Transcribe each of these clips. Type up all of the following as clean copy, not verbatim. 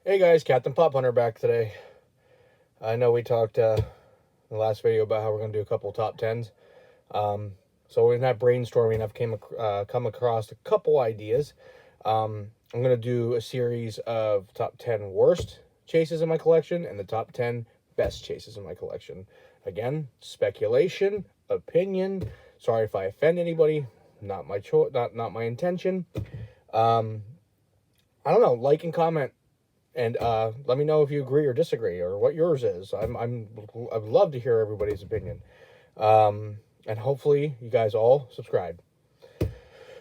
Hey guys, Captain Pop Hunter back today. I know we talked in the last video about how we're going to do a couple top tens. Um, so in that brainstorming, come across a couple ideas. I'm going to do a series of top 10 worst chases in my collection and the top 10 best chases in my collection. Again, speculation, opinion. Sorry if I offend anybody. Not my not my intention. Um, I don't know. Like and comment and let me know if you agree or disagree or what yours is. I'd love to hear everybody's opinion. And hopefully you guys all subscribe.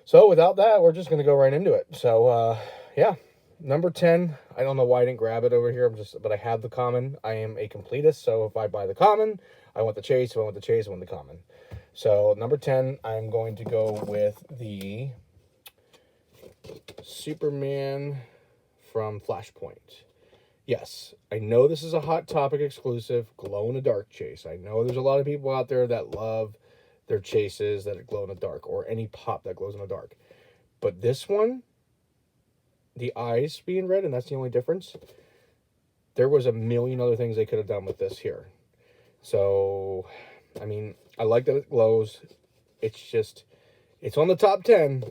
So without that, we're just gonna go right into it. So yeah, number 10. I don't know why I didn't grab it over here. But I have the common. I am a completist, so if I buy the common, I want the chase. If I want the chase, I want the common. So number 10, I'm going to go with the Superman from Flashpoint. Yes, I know this is a Hot Topic exclusive glow in the dark chase. I know there's a lot of people out there that love their chases that glow in the dark or any pop that glows in the dark. But this one, the eyes being red, and that's the only difference. There was a million other things they could have done with this here. So, I mean, I like that it glows. It's just, it's on the top 10,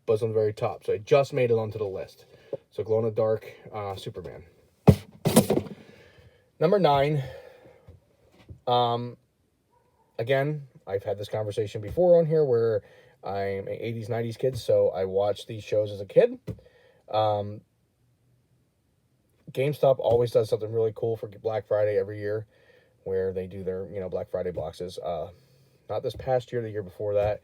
but it's on the very top. So I just made it onto the list. So glow in the dark Superman. Number 9. Again, I've had this conversation before on here where I'm an 80s, 90s kid, so I watched these shows as a kid. GameStop always does something really cool for Black Friday every year where they do their, Black Friday boxes. Not this past year, the year before that.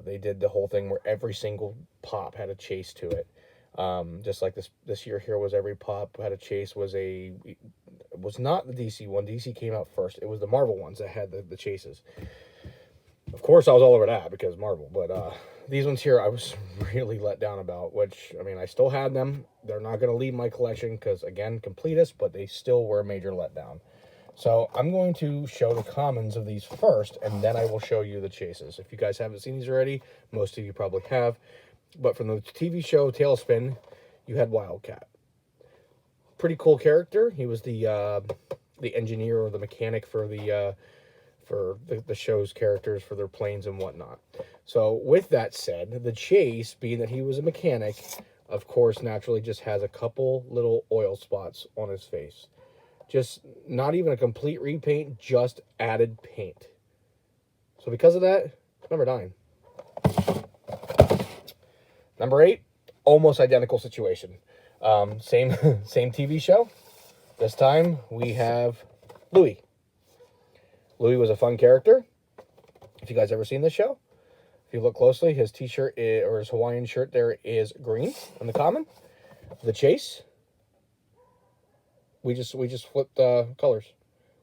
They did the whole thing where every single pop had a chase to it. Just like this year here was every pop had a chase was not the DC one. DC came out first. It was the Marvel ones that had the chases. Of course, I was all over that because Marvel. But these ones here, I was really let down about. Which I mean, I still had them. They're not going to leave my collection because again, completist. But they still were a major letdown. So I'm going to show the commons of these first, and then I will show you the chases. If you guys haven't seen these already, most of you probably have. But from the TV show Tailspin, you had Wildcat. Pretty cool character. He was the engineer or the mechanic for the show's characters for their planes and whatnot. So with that said, the chase, being that he was a mechanic, of course, naturally just has a couple little oil spots on his face. Just not even a complete repaint, just added paint. So because of that, number 9. Number 8, almost identical situation. Same same TV show. This time we have Louis. Louis was a fun character. If you guys ever seen this show, if you look closely, his t-shirt or his Hawaiian shirt there is green on the common. The chase, we just flipped colors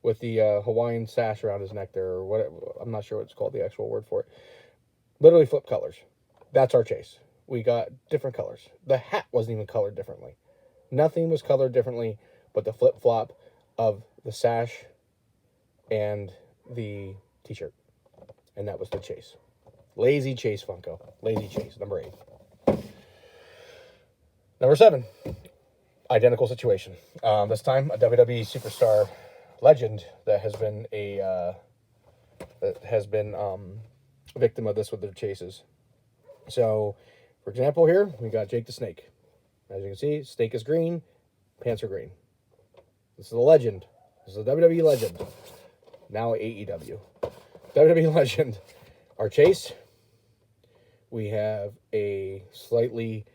with the Hawaiian sash around his neck there, or whatever. I'm not sure what it's called, the actual word for it. Literally flipped colors. That's our chase. We got different colors. The hat wasn't even colored differently. Nothing was colored differently but the flip-flop of the sash and the t-shirt. And that was the chase. Lazy Chase Funko. Lazy Chase, number 8. Number 7. Identical situation. This time, a WWE superstar legend that has been a victim of this with their chases. So, for example, here we got Jake the Snake. As you can see, Snake is green, pants are green. This is a legend. This is a WWE legend. Now AEW. WWE legend. Our chase. We have a slightly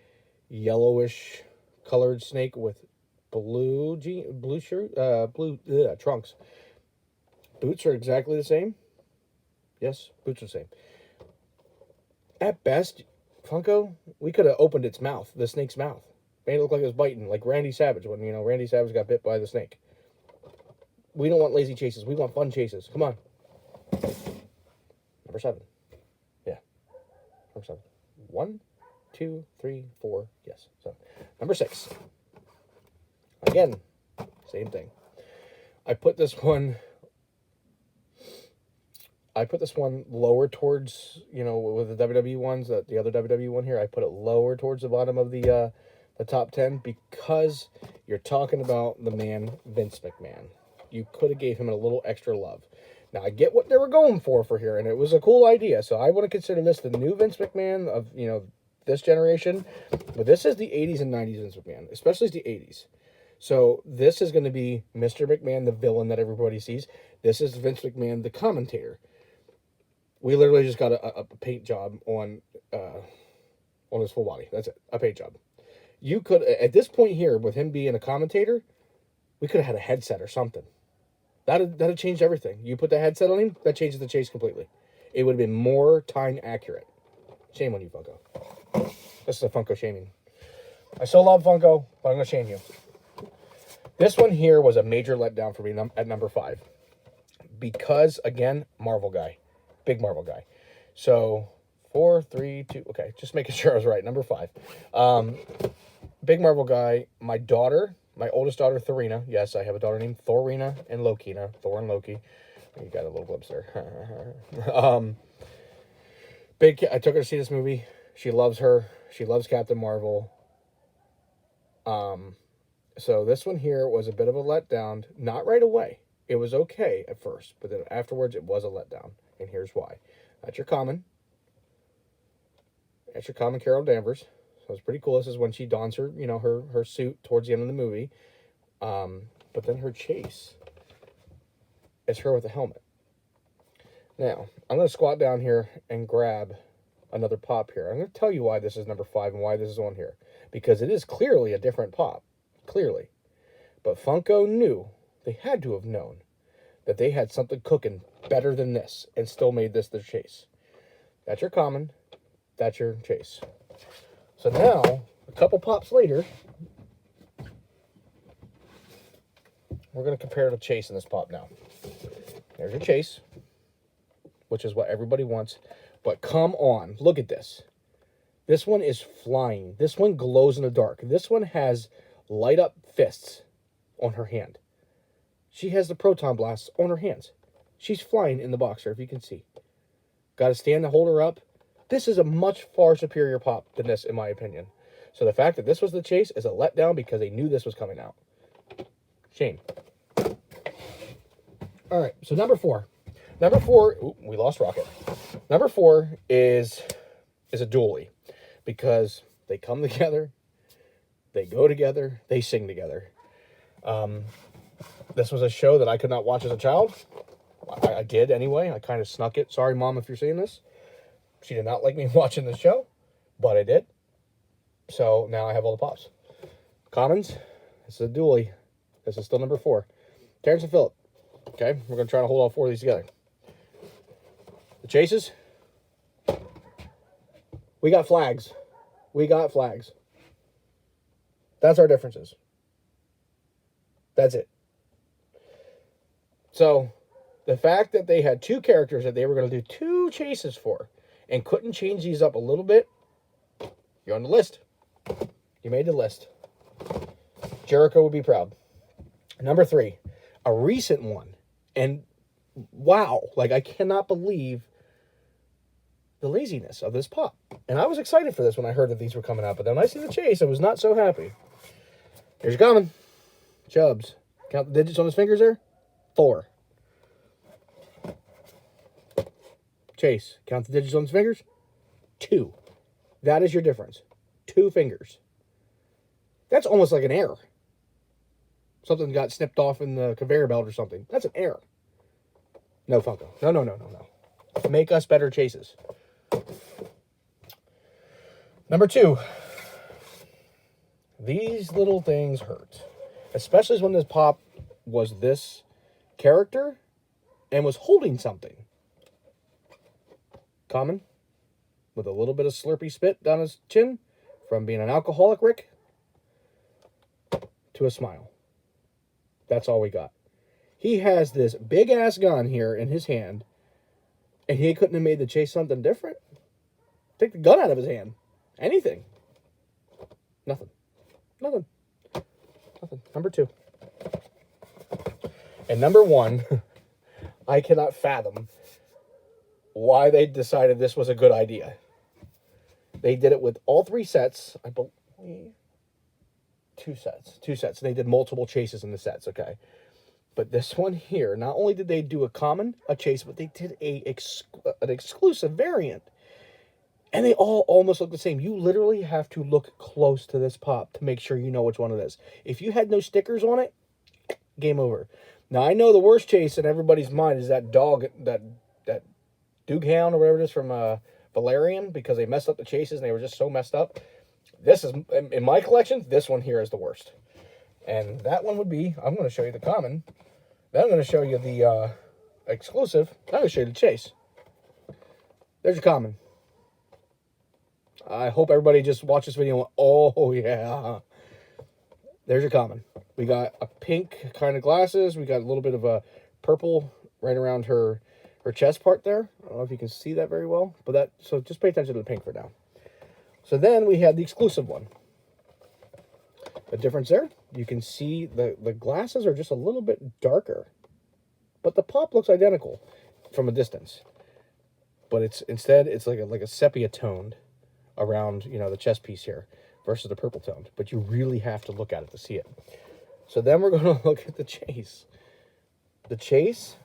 yellowish colored snake with blue trunks. Boots are exactly the same. Yes, boots are the same. At best, Funko, we could have opened its mouth, the snake's mouth. Made it look like it was biting, like Randy Savage when, Randy Savage got bit by the snake. We don't want lazy chases. We want fun chases. Come on. Number 7. Yeah. Number 7. 1, 2, 3, 4. Yes. So, number 6. Again, same thing. I put this one lower towards, with the WWE ones, the other WWE one here, I put it lower towards the bottom of the the top 10 because you're talking about the man, Vince McMahon. You could have gave him a little extra love. Now, I get what they were going for here, and it was a cool idea. So I want to consider this the new Vince McMahon of, this generation. But this is the 80s and 90s Vince McMahon, especially the 80s. So this is going to be Mr. McMahon, the villain that everybody sees. This is Vince McMahon, the commentator. We literally just got a paint job on his full body. That's it, a paint job. You could, at this point here, with him being a commentator, we could have had a headset or something. That'd changed everything. You put the headset on him, that changes the chase completely. It would have been more time accurate. Shame on you, Funko. This is a Funko shaming. I still love Funko, but I'm going to shame you. This one here was a major letdown for me at number 5. Because, again, Marvel guy. Big Marvel guy. So, 4, 3, 2... Okay, just making sure I was right. Number 5. Big Marvel guy. My oldest daughter, Thorina. Yes, I have a daughter named Thorina and Lokina. Thor and Loki. You got a little glimpse there. I took her to see this movie. She loves her. She loves Captain Marvel. So this one here was a bit of a letdown. Not right away. It was okay at first, but then afterwards it was a letdown. And here's why. That's your common. That's your common Carol Danvers. So it's pretty cool. This is when she dons her, her suit towards the end of the movie. But then her chase is her with a helmet. Now, I'm going to squat down here and grab another pop here. I'm going to tell you why this is number 5 and why this is on here. Because it is clearly a different pop. Clearly. But Funko knew, they had to have known, that they had something cooking better than this and still made this their chase. That's your common. That's your chase. So now, a couple pops later, we're going to compare the chase in this pop now. There's your chase, which is what everybody wants. But come on, look at this. This one is flying. This one glows in the dark. This one has light up fists on her hand. She has the proton blasts on her hands. She's flying in the boxer, if you can see. Got to stand to hold her up. This is a much far superior pop than this, in my opinion. So the fact that this was the chase is a letdown because they knew this was coming out. Shame. All right, so number 4. Number 4, ooh, we lost Rocket. Number 4 is a dually because they come together, they go together, they sing together. This was a show that I could not watch as a child. I did anyway. I kind of snuck it. Sorry, Mom, if you're seeing this. She did not like me watching the show, but I did. So now I have all the pops. Commons, this is a dually. This is still number 4. Terrence and Phillip. Okay, we're going to try to hold all 4 of these together. The chases. We got flags. We got flags. That's our differences. That's it. So, the fact that they had 2 characters that they were going to do 2 chases for and couldn't change these up a little bit, you're on the list. You made the list. Jericho would be proud. Number 3, a recent one. And wow, like I cannot believe the laziness of this pop. And I was excited for this when I heard that these were coming out, but then when I see the chase, I was not so happy. Here's your common. Chubbs. Count the digits on his fingers there. Thor. Chase. Count the digits on his fingers. 2. That is your difference. 2 fingers. That's almost like an error. Something got snipped off in the conveyor belt or something. That's an error. No, Funko. No. Make us better chases. Number 2. These little things hurt. Especially when this pop was this character and was holding something. Common. With a little bit of slurpy spit down his chin. From being an alcoholic Rick to a smile. That's all we got. He has this big-ass gun here in his hand, and he couldn't have made the chase something different? Take the gun out of his hand. Anything. Nothing. Number 2. And number 1, I cannot fathom why they decided this was a good idea. They did it with all 3 sets, I believe. two sets. They did multiple chases in the sets, okay? But this one here, not only did they do a chase, but they did an exclusive variant. And they all almost look the same. You literally have to look close to this pop to make sure you know which one it is. If you had no stickers on it, game over. Now, I know the worst chase in everybody's mind is that dog, that Duke Hound or whatever it is from Valerian, because they messed up the chases and they were just so messed up. This is, in my collection, this one here is the worst. And that one would be, I'm going to show you the common. Then I'm going to show you the exclusive. I'm going to show you the chase. There's your common. I hope everybody just watched this video and went, oh, yeah. There's your common. We got a pink kind of glasses. We got a little bit of a purple right around her chest part there. I don't know if you can see that very well. But so just pay attention to the pink for now. So then we had the exclusive one. The difference there, you can see the glasses are just a little bit darker. But the pop looks identical from a distance. But it's like a sepia toned around, the chest piece here versus the purple toned. But you really have to look at it to see it. So then we're going to look at the chase. The chase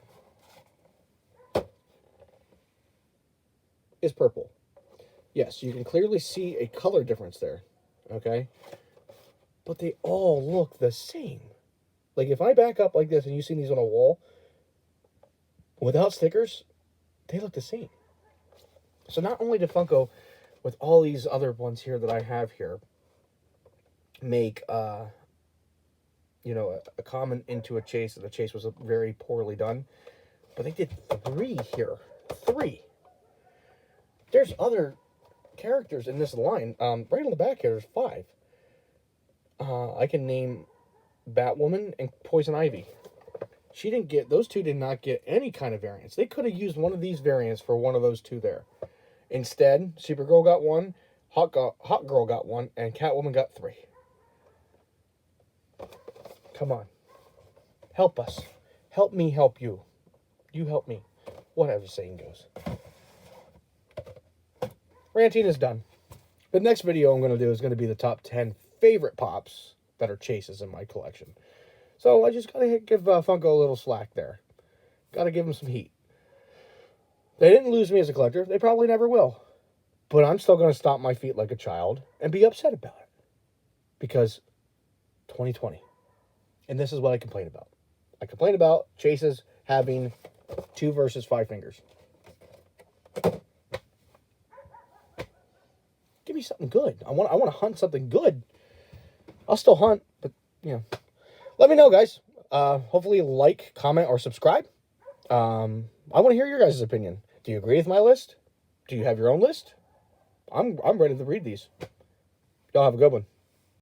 is purple. Yes, you can clearly see a color difference there. Okay? But they all look the same. Like, if I back up like this and you see these on a wall, without stickers, they look the same. So not only did Funko, with all these other ones here that I have here, make, a common into a chase, and the chase was very poorly done, but they did 3 here. 3. There's other characters in this line. Right on the back here, there's 5. I can name Batwoman and Poison Ivy. Those two did not get any kind of variants. They could have used one of these variants for one of those two there. Instead, Supergirl got 1, Hot Girl got 1, and Catwoman got 3. Come on. Help us. Help me help you. You help me. Whatever the saying goes. Ranting is done. The next video I'm going to do is going to be the top 10 favorite pops that are chases in my collection. So I just got to give Funko a little slack there. Got to give them some heat. They didn't lose me as a collector. They probably never will. But I'm still going to stomp my feet like a child and be upset about it. Because 2020. And this is what I complain about. I complain about chases having 2 versus 5 fingers. Give me something good. I want to hunt something good. I'll still hunt, but, Let me know, guys. Hopefully like, comment, or subscribe. I want to hear your guys' opinion. Do you agree with my list? Do you have your own list? I'm ready to read these. Y'all have a good one.